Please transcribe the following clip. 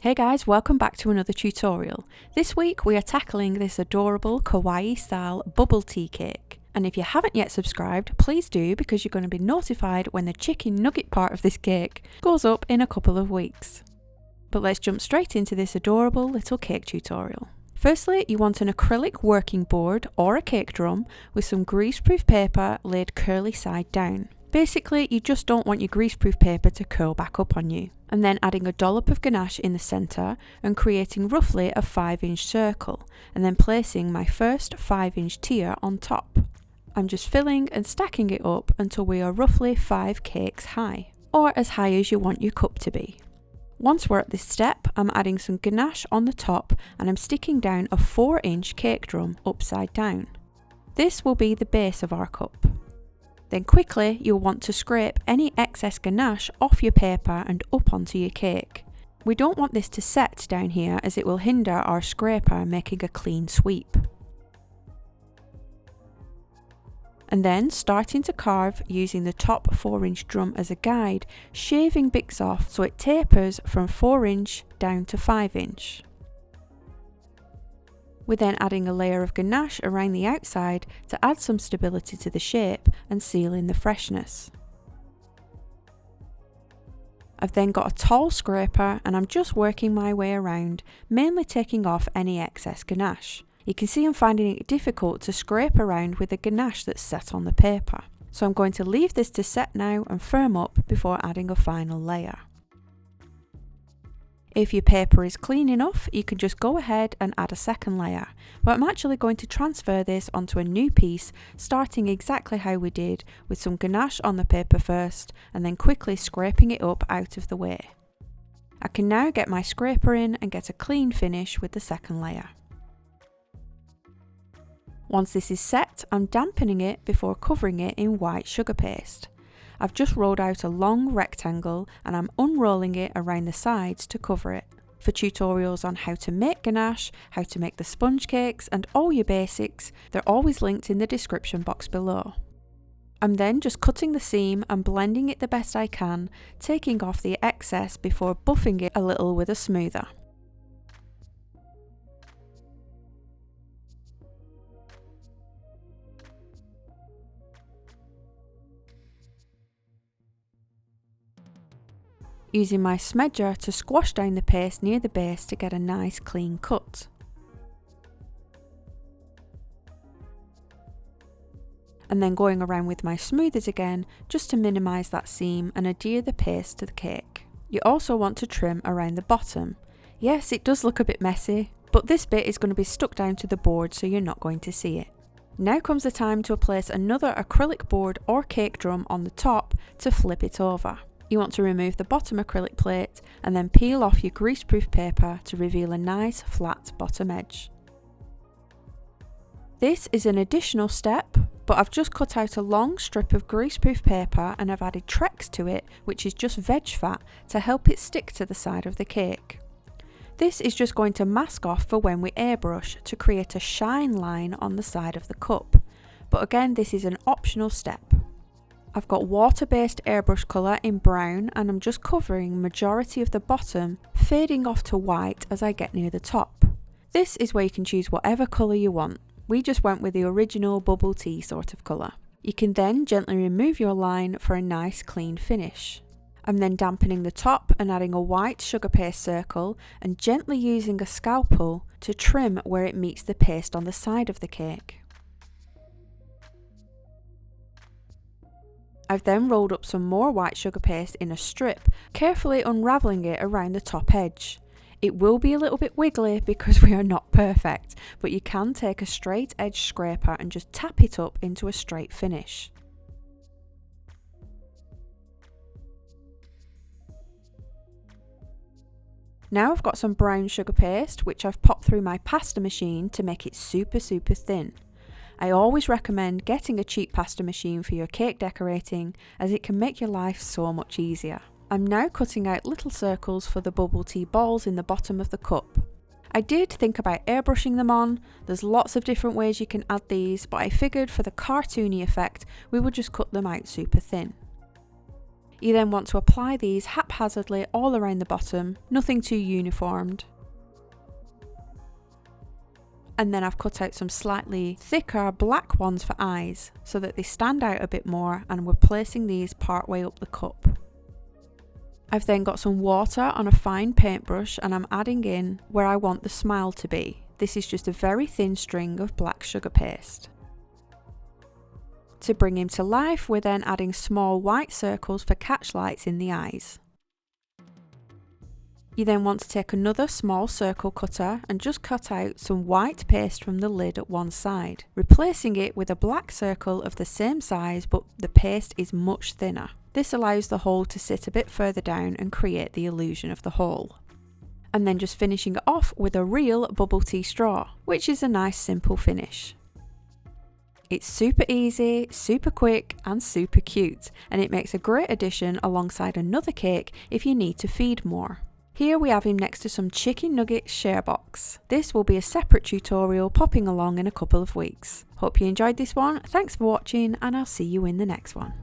Hey guys, welcome back to another tutorial. This week we are tackling this adorable kawaii style bubble tea cake. And if you haven't yet subscribed, please do, because you're going to be notified when the chicken nugget part of this cake goes up in a couple of weeks. But let's jump straight into this adorable little cake tutorial. Firstly, you want an acrylic working board or a cake drum with some greaseproof paper laid curly side down. Basically, you just don't want your greaseproof paper to curl back up on you. And then adding a dollop of ganache in the centre and creating roughly a 5-inch circle, and then placing my first 5-inch tier on top. I'm just filling and stacking it up until we are roughly 5 cakes high, or as high as you want your cup to be. Once we're at this step, I'm adding some ganache on the top and I'm sticking down a 4-inch cake drum upside down. This will be the base of our cup. Then quickly you'll want to scrape any excess ganache off your paper and up onto your cake. We don't want this to set down here as it will hinder our scraper making a clean sweep. And then starting to carve using the top 4-inch drum as a guide, shaving bits off so it tapers from 4-inch down to 5-inch. We're then adding a layer of ganache around the outside to add some stability to the shape and seal in the freshness. I've then got a tall scraper and I'm just working my way around, mainly taking off any excess ganache. You can see I'm finding it difficult to scrape around with the ganache that's set on the paper. So I'm going to leave this to set now and firm up before adding a final layer. If your paper is clean enough, you can just go ahead and add a second layer, but I'm actually going to transfer this onto a new piece, starting exactly how we did, with some ganache on the paper first, and then quickly scraping it up out of the way. I can now get my scraper in and get a clean finish with the second layer. Once this is set, I'm dampening it before covering it in white sugar paste. I've just rolled out a long rectangle and I'm unrolling it around the sides to cover it. For tutorials on how to make ganache, how to make the sponge cakes and all your basics, they're always linked in the description box below. I'm then just cutting the seam and blending it the best I can, taking off the excess before buffing it a little with a smoother. Using my smedger to squash down the paste near the base to get a nice clean cut. And then going around with my smoothers again just to minimise that seam and adhere the paste to the cake. You also want to trim around the bottom. Yes, it does look a bit messy, but this bit is going to be stuck down to the board so you're not going to see it. Now comes the time to place another acrylic board or cake drum on the top to flip it over. You want to remove the bottom acrylic plate and then peel off your greaseproof paper to reveal a nice flat bottom edge. This is an additional step, but I've just cut out a long strip of greaseproof paper and I've added Trex to it, which is just veg fat, to help it stick to the side of the cake. This is just going to mask off for when we airbrush to create a shine line on the side of the cup, but again this is an optional step. I've got water-based airbrush colour in brown and I'm just covering majority of the bottom, fading off to white as I get near the top. This is where you can choose whatever colour you want. We just went with the original bubble tea sort of colour. You can then gently remove your line for a nice clean finish. I'm then dampening the top and adding a white sugar paste circle and gently using a scalpel to trim where it meets the paste on the side of the cake. I've then rolled up some more white sugar paste in a strip, carefully unravelling it around the top edge. It will be a little bit wiggly because we are not perfect, but you can take a straight edge scraper and just tap it up into a straight finish. Now I've got some brown sugar paste which I've popped through my pasta machine to make it super thin. I always recommend getting a cheap pasta machine for your cake decorating as it can make your life so much easier. I'm now cutting out little circles for the bubble tea balls in the bottom of the cup. I did think about airbrushing them on, there's lots of different ways you can add these, but I figured for the cartoony effect we would just cut them out super thin. You then want to apply these haphazardly all around the bottom, nothing too uniformed. And then I've cut out some slightly thicker black ones for eyes so that they stand out a bit more, and we're placing these part way up the cup. I've then got some water on a fine paintbrush and I'm adding in where I want the smile to be. This is just a very thin string of black sugar paste. To bring him to life, we're then adding small white circles for catch lights in the eyes. You then want to take another small circle cutter and just cut out some white paste from the lid at one side, replacing it with a black circle of the same size, but the paste is much thinner. This allows the hole to sit a bit further down and create the illusion of the hole. And then just finishing it off with a real bubble tea straw, which is a nice simple finish. It's super easy, super quick and super cute, and it makes a great addition alongside another cake if you need to feed more. Here we have him next to some chicken nugget share box. This will be a separate tutorial popping along in a couple of weeks. Hope you enjoyed this one, thanks for watching and I'll see you in the next one.